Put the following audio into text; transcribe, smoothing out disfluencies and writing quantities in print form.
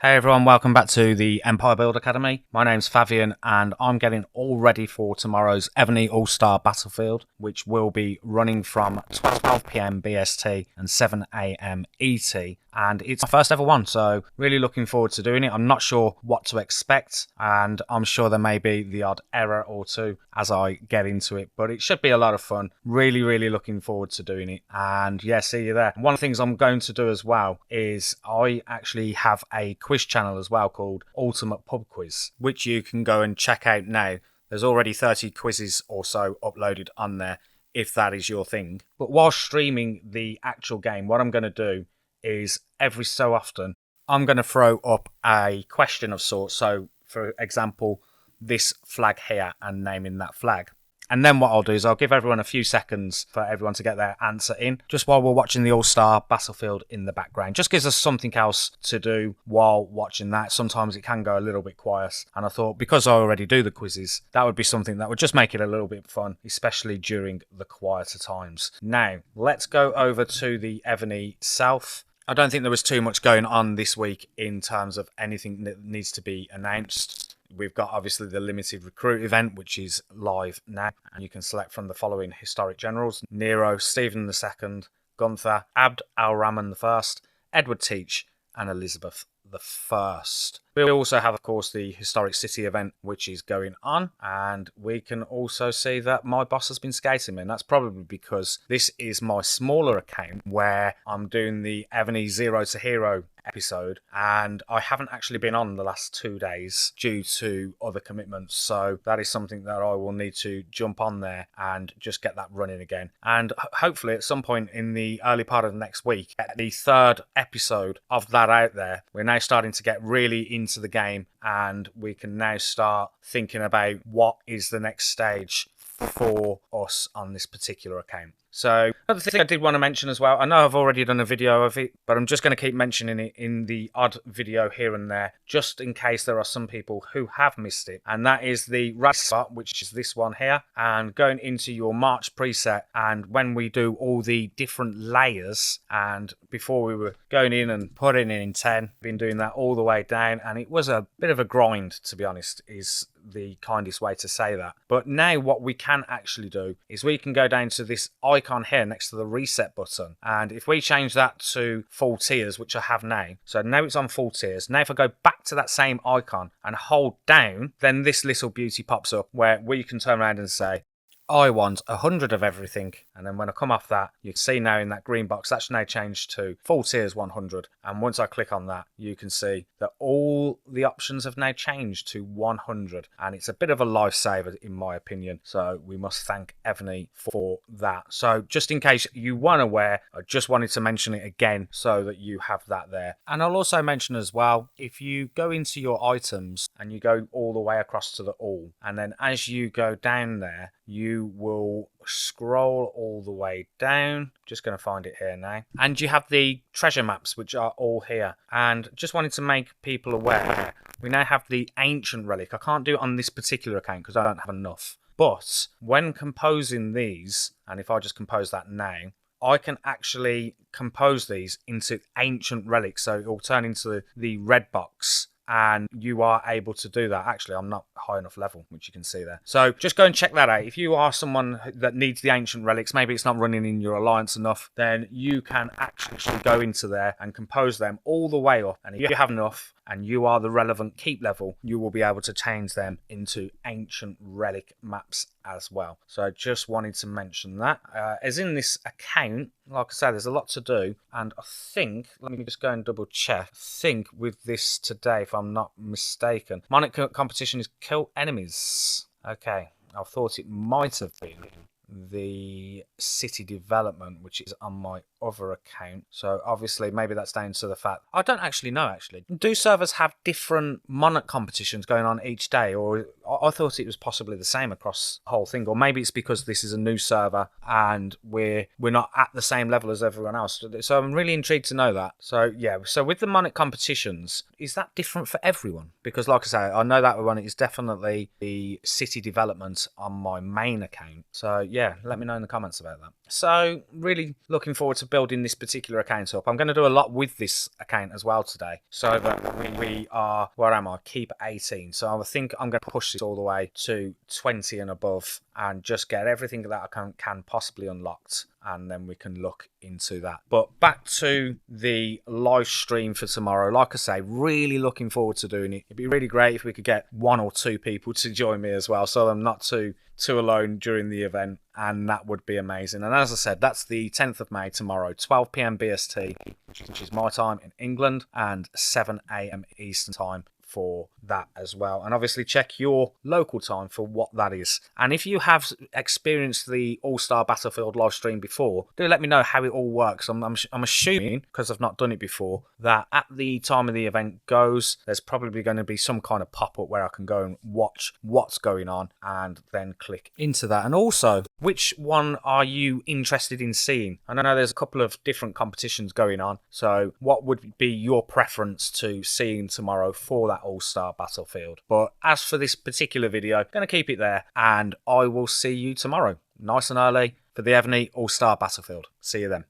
Hey everyone, welcome back to the Empire Build Academy. My name's Fabian and I'm getting all ready for tomorrow's Evony All-Star Battlefield, which will be running from 12 PM BST and 7 AM ET. And it's my first ever one, so really looking forward to doing it. I'm not sure what to expect, and I'm sure there may be the odd error or two as I get into it, but it should be a lot of fun. Really looking forward to doing it. And yeah, see you there. One of the things I'm going to do as well is I actually have a quiz channel as well called Ultimate Pub Quiz, which you can go and check out now. There's already 30 quizzes or so uploaded on there, if that is your thing. But while streaming the actual game, what I'm going to do is every so often I'm going to throw up a question of sorts. So for example, this flag here, and naming that flag. And then what I'll do is I'll give everyone a few seconds for everyone to get their answer in, just while we're watching the All-Star Battlefield in the background. Just gives us something else to do while watching that. Sometimes it can go a little bit quiet. And I thought, because I already do the quizzes, that would be something that would just make it a little bit fun, especially during the quieter times. Now, let's go over to the Evony South. I don't think there was too much going on this week in terms of anything that needs to be announced. We've got obviously the limited recruit event, which is live now, and you can select from the following historic generals: Nero, Stephen II, Gunther, Abd al-Rahman I, Edward Teach, and Elizabeth I. We also have, of course, the historic city event, which is going on, and we can also see that my boss has been skating me, and that's probably because this is my smaller account where I'm doing the Evony Zero to Hero episode, and I haven't actually been on the last 2 days due to other commitments, so that is something that I will need to jump on there and just get that running again. And hopefully at some point in the early part of next week, get the third episode of that out there. We're now starting to get really into the game, and we can now start thinking about what is the next stage for us on this particular account. So another thing I did want to mention as well, I know I've already done a video of it, but I'm just going to keep mentioning it in the odd video here and there, just in case there are some people who have missed it. And that is the race spot, which is this one here, and going into your March preset. And when we do all the different layers, and before we were going in and putting in 10, been doing that all the way down, and it was a bit of a grind, to be honest, is the kindest way to say that. But now what we can actually do is we can go down to this icon here next to the reset button, and if we change that to full tiers, which I have now, so now it's on full tiers. Now if I go back to that same icon and hold down, then this little beauty pops up where we can turn around and say, I want 100 of everything. And then when I come off that, you can see now in that green box, that's now changed to full tiers 100. And once I click on that, you can see that all the options have now changed to 100. And it's a bit of a lifesaver, in my opinion. So we must thank Evony for that. So just in case you weren't aware, I just wanted to mention it again so that you have that there. And I'll also mention as well, if you go into your items and you go all the way across to the all, and then as you go down there, you will scroll all the way down. Just going to find it here now. And you have the treasure maps, which are all here. And just wanted to make people aware, we now have the ancient relic. I can't do it on this particular account because I don't have enough. But when composing these, and if I just compose that now, I can actually compose these into ancient relics. So it will turn into the red box. And you are able to do that. Actually, I'm not high enough level, which you can see there. So just go and check that out. If you are someone that needs the ancient relics, maybe it's not running in your alliance enough, then you can actually go into there and compose them all the way up. And if you have enough and you are the relevant keep level, you will be able to change them into ancient relic maps as well. So I just wanted to mention that. As in this account, like I said, there's a lot to do. And I think, let me just go and double check. I think with this today, if I'm not mistaken, Monarch Competition is kill enemies. Okay, I thought it might have been the city development, which is on my other account. So obviously maybe that's down to the fact I don't actually know. Do servers have different Monarch competitions going on each day, or I thought it was possibly the same across the whole thing? Or maybe it's because this is a new server and we're not at the same level as everyone else. So I'm really intrigued to know that. So yeah, so with the Monarch competitions, is that different for everyone? Because like I say, I know that one is definitely the city development on my main account. So yeah, let me know in the comments about that. So really looking forward to to building this particular account up. I'm going to do a lot with this account as well today, so that we are, where am I? Keep 18. So I think I'm going to push this all the way to 20 and above and just get everything that I can possibly unlocked, and then we can look into that. But back to the live stream for tomorrow. Like I say, really looking forward to doing it. It'd be really great if we could get 1 or 2 people to join me as well, so I'm not too alone during the event, and that would be amazing. And as I said, that's the 10th of May tomorrow, 12 PM BST, which is my time in England, and 7 AM Eastern time for that as well. And obviously check your local time for what that is. And if you have experienced the All-Star Battlefield live stream before, do let me know how it all works. I'm assuming, because I've not done it before, that at the time of the event goes, there's probably going to be some kind of pop-up where I can go and watch what's going on and then click into that. And also, which one are you interested in seeing? I know there's a couple of different competitions going on, so what would be your preference to seeing tomorrow for that All-Star Battlefield? But as for this particular video, I'm going to keep it there, and I will see you tomorrow, nice and early, for the Evony All-Star Battlefield. See you then.